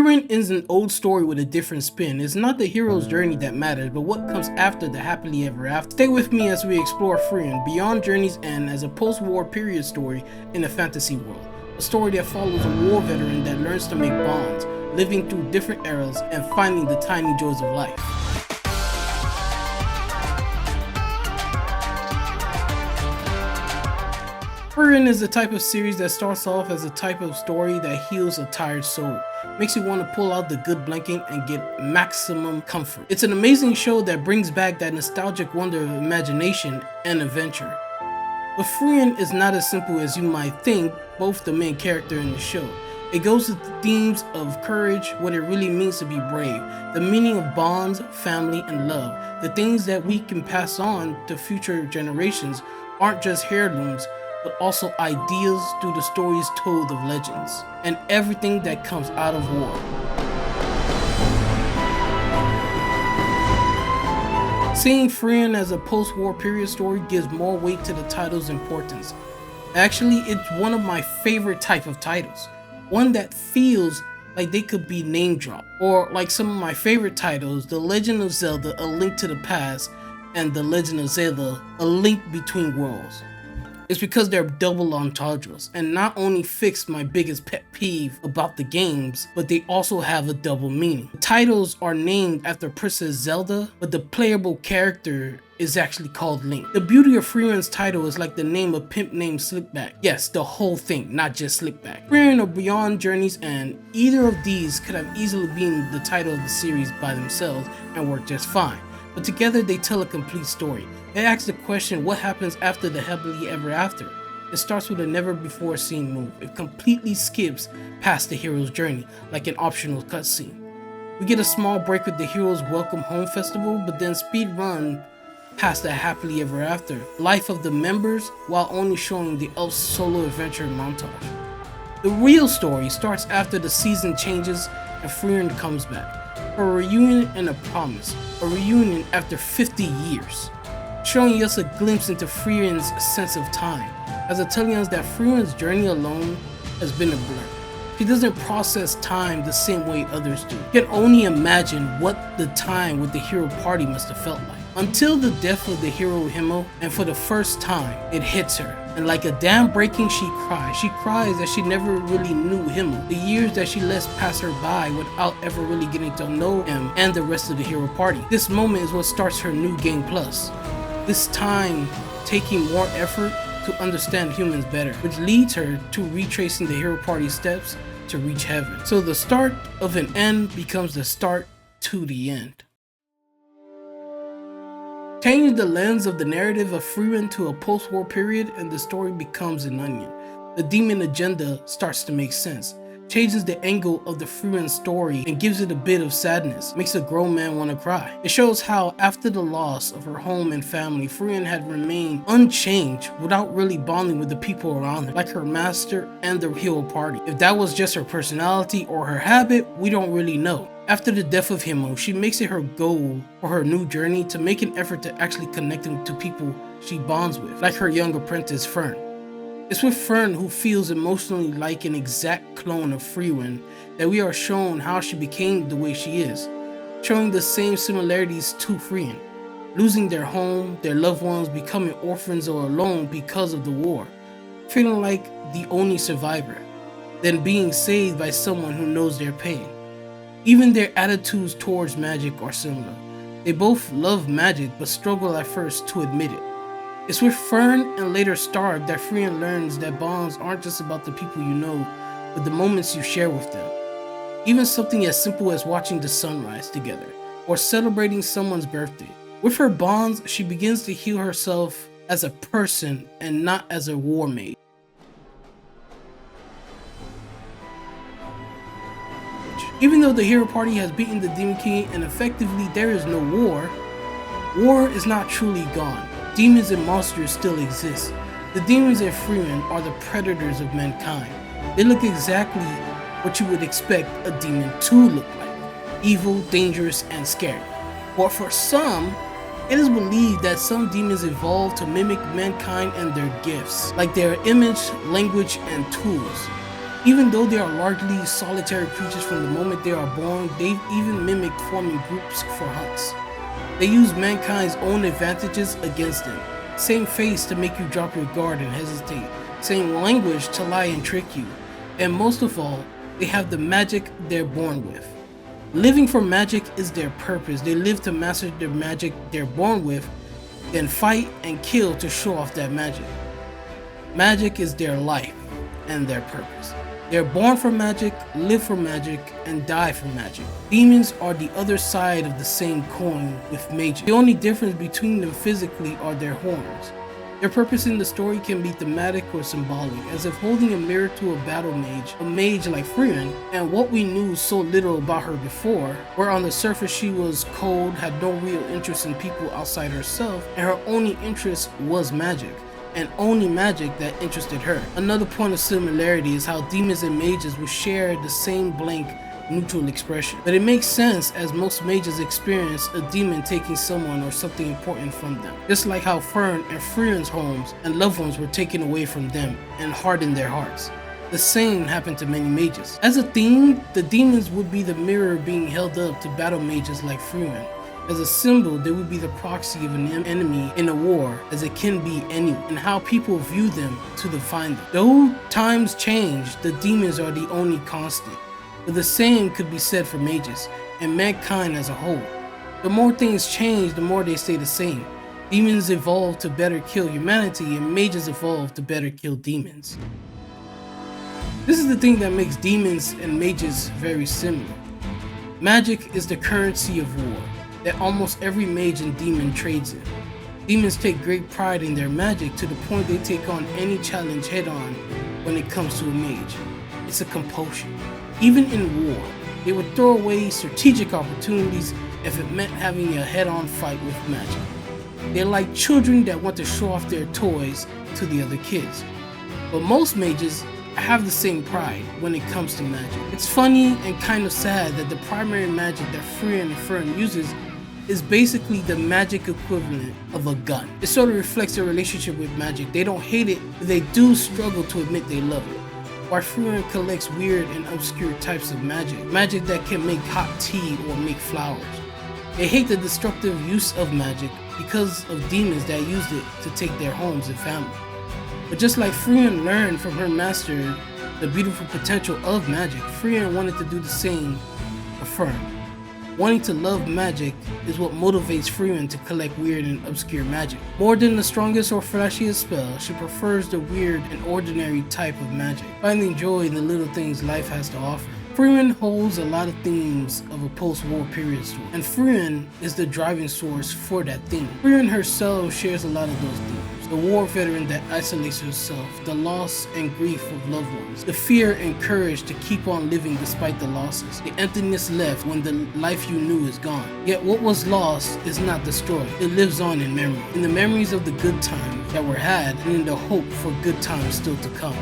Frieren is an old story with a different spin. It's not the hero's journey that matters, but what comes after the happily ever after. Stay with me as we explore Frieren beyond Journey's End as a post-war period story in a fantasy world. A story that follows a war veteran that learns to make bonds, living through different eras and finding the tiny joys of life. Frieren is the type of series that starts off as a type of story that heals a tired soul, makes you want to pull out the good blanket and get maximum comfort. It's an amazing show that brings back that nostalgic wonder of imagination and adventure. But Frieren is not as simple as you might think, both the main character and the show. It goes to the themes of courage, what it really means to be brave, the meaning of bonds, family, and love. The things that we can pass on to future generations aren't just heirlooms, but also ideas through the stories told of legends, and everything that comes out of war. Seeing Frieren as a post-war period story gives more weight to the title's importance. Actually, it's one of my favorite type of titles. One that feels like they could be name dropped. Or like some of my favorite titles, The Legend of Zelda: A Link to the Past and The Legend of Zelda: A Link Between Worlds. It's because they're double entendres and not only fix my biggest pet peeve about the games, but they also have a double meaning. The titles are named after Princess Zelda, but the playable character is actually called Link. The beauty of Frieren's title is like the name of pimp named Slickback. Yes, the whole thing, not just Slickback. Frieren or Beyond Journey's End, either of these could have easily been the title of the series by themselves and worked just fine. But together they tell a complete story. They ask the question, what happens after the happily ever after? It starts with a never before seen move. It completely skips past the hero's journey, like an optional cutscene. We get a small break with the hero's welcome home festival, but then speed run past the happily ever after life of the members while only showing the elf's solo adventure montage. The real story starts after the season changes and Frieren comes back. For a reunion and a promise. A reunion after 50 years. Showing us a glimpse into Frieren's sense of time, as it telling us that Frieren's journey alone has been a blur. She doesn't process time the same way others do. You can only imagine what the time with the hero party must have felt like. Until the death of the hero Himmel, and for the first time, it hits her. And like a dam breaking, she cries. She cries that she never really knew Himmel. The years that she lets pass her by without ever really getting to know him and the rest of the hero party. This moment is what starts her new game plus. This time taking more effort to understand humans better, which leads her to retracing the hero party's steps to reach heaven. So the start of an end becomes the start to the end. Change the lens of the narrative of Frieren to a post-war period and the story becomes an onion. The demon agenda starts to make sense. Changes the angle of the Frieren story and gives it a bit of sadness, makes a grown man want to cry. It shows how after the loss of her home and family, Frieren had remained unchanged without really bonding with the people around her, like her master and the hero party. If that was just her personality or her habit, we don't really know. After the death of Himmel, she makes it her goal for her new journey to make an effort to actually connect to people she bonds with, like her young apprentice Fern. It's with Fern, who feels emotionally like an exact clone of Frieren, that we are shown how she became the way she is, showing the same similarities to Frieren, losing their home, their loved ones, becoming orphans or alone because of the war, feeling like the only survivor, then being saved by someone who knows their pain. Even their attitudes towards magic are similar. They both love magic but struggle at first to admit it. It's with Fern and later Stark that Frieren learns that bonds aren't just about the people you know, but the moments you share with them. Even something as simple as watching the sunrise together, or celebrating someone's birthday. With her bonds, she begins to heal herself as a person and not as a war maid. Even though the hero party has beaten the Demon King and effectively there is no war, war is not truly gone. Demons and monsters still exist. The demons in Frieren are the predators of mankind. They look exactly what you would expect a demon to look like. Evil, dangerous, and scary. But for some, it is believed that some demons evolve to mimic mankind and their gifts, like their image, language, and tools. Even though they are largely solitary creatures from the moment they are born, they've even mimicked forming groups for hunts. They use mankind's own advantages against them. Same face to make you drop your guard and hesitate. Same language to lie and trick you. And most of all, they have the magic they're born with. Living for magic is their purpose. They live to master the magic they're born with, then fight and kill to show off that magic. Magic is their life and their purpose. They're born for magic, live for magic, and die for magic. Demons are the other side of the same coin with mages. The only difference between them physically are their horns. Their purpose in the story can be thematic or symbolic, as if holding a mirror to a battle mage, a mage like Frieren, and what we knew so little about her before, where on the surface she was cold, had no real interest in people outside herself, and her only interest was magic, and only magic that interested her. Another point of similarity is how demons and mages will share the same blank, neutral expression. But it makes sense, as most mages experience a demon taking someone or something important from them. Just like how Fern and Frieren's homes and loved ones were taken away from them and hardened their hearts. The same happened to many mages. As a theme, the demons would be the mirror being held up to battle mages like Frieren. As a symbol, they would be the proxy of an enemy in a war, as it can be anyone, and how people view them to define them. Though times change, the demons are the only constant. But the same could be said for mages, and mankind as a whole. The more things change, the more they stay the same. Demons evolve to better kill humanity, and mages evolve to better kill demons. This is the thing that makes demons and mages very similar. Magic is the currency of war that almost every mage and demon trades in. Demons take great pride in their magic to the point they take on any challenge head on when it comes to a mage. It's a compulsion. Even in war, they would throw away strategic opportunities if it meant having a head-on fight with magic. They're like children that want to show off their toys to the other kids. But most mages have the same pride when it comes to magic. It's funny and kind of sad that the primary magic that Frieren and Fern uses is basically the magic equivalent of a gun. It sort of reflects their relationship with magic. They don't hate it, but they do struggle to admit they love it. While Frieren collects weird and obscure types of magic that can make hot tea or make flowers. They hate the destructive use of magic because of demons that used it to take their homes and family. But just like Frieren learned from her master the beautiful potential of magic, Frieren wanted to do the same for Fern. Wanting to love magic is what motivates Frieren to collect weird and obscure magic. More than the strongest or flashiest spell, she prefers the weird and ordinary type of magic, finding joy in the little things life has to offer. Frieren holds a lot of themes of a post-war period story, and Frieren is the driving source for that theme. Frieren herself shares a lot of those themes. The war veteran that isolates herself, the loss and grief of loved ones, the fear and courage to keep on living despite the losses, the emptiness left when the life you knew is gone. Yet what was lost is not destroyed, it lives on in memory, in the memories of the good times that were had, and in the hope for good times still to come.